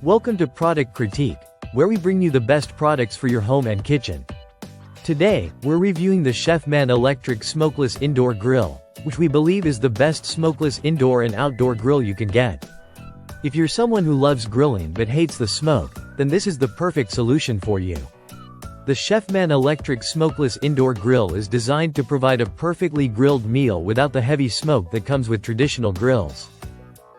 Welcome to Product Critique, where we bring you the best products for your home and kitchen. Today, we're reviewing the Chefman electric smokeless indoor grill, which we believe is the best smokeless indoor and outdoor grill you can get. If you're someone who loves grilling but hates the smoke, then this is the perfect solution for you. The Chefman electric smokeless indoor grill is designed to provide a perfectly grilled meal without the heavy smoke that comes with traditional grills.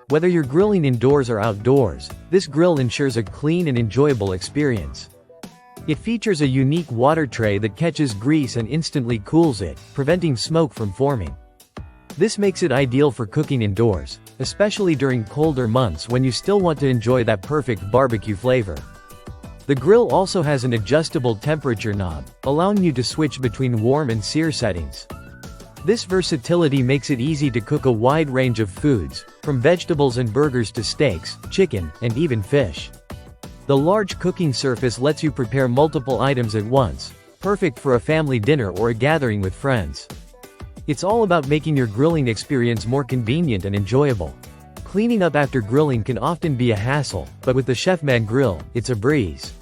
Whether you're grilling indoors or outdoors, this grill ensures a clean and enjoyable experience. It features a unique water tray that catches grease and instantly cools it, preventing smoke from forming. This makes it ideal for cooking indoors, especially during colder months when you still want to enjoy that perfect barbecue flavor. The grill also has an adjustable temperature knob, allowing you to switch between warm and sear settings. This versatility makes it easy to cook a wide range of foods, from vegetables and burgers to steaks, chicken, and even fish. The large cooking surface lets you prepare multiple items at once, perfect for a family dinner or a gathering with friends. It's all about making your grilling experience more convenient and enjoyable. Cleaning up after grilling can often be a hassle, but with the Chefman grill, it's a breeze.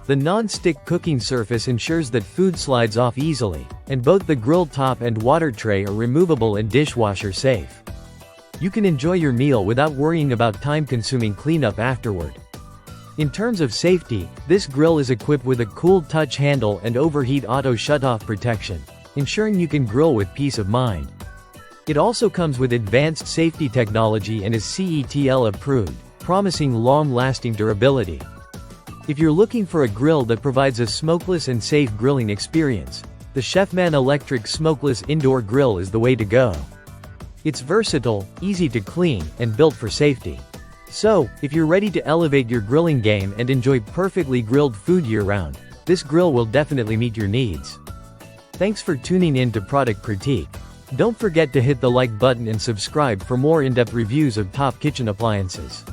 The non-stick cooking surface ensures that food slides off easily, and both the grill top and water tray are removable and dishwasher safe. You can enjoy your meal without worrying about time-consuming cleanup afterward. In terms of safety, this grill is equipped with a cool touch handle and overheat auto shutoff protection, ensuring you can grill with peace of mind. It also comes with advanced safety technology and is CETL approved, promising long-lasting durability. If you're looking for a grill that provides a smokeless and safe grilling experience, the Chefman electric smokeless indoor grill is the way to go. It's versatile, easy to clean, and built for safety. So, if you're ready to elevate your grilling game and enjoy perfectly grilled food year-round, this grill will definitely meet your needs. Thanks for tuning in to Product Critique. Don't forget to hit the like button and subscribe for more in-depth reviews of top kitchen appliances.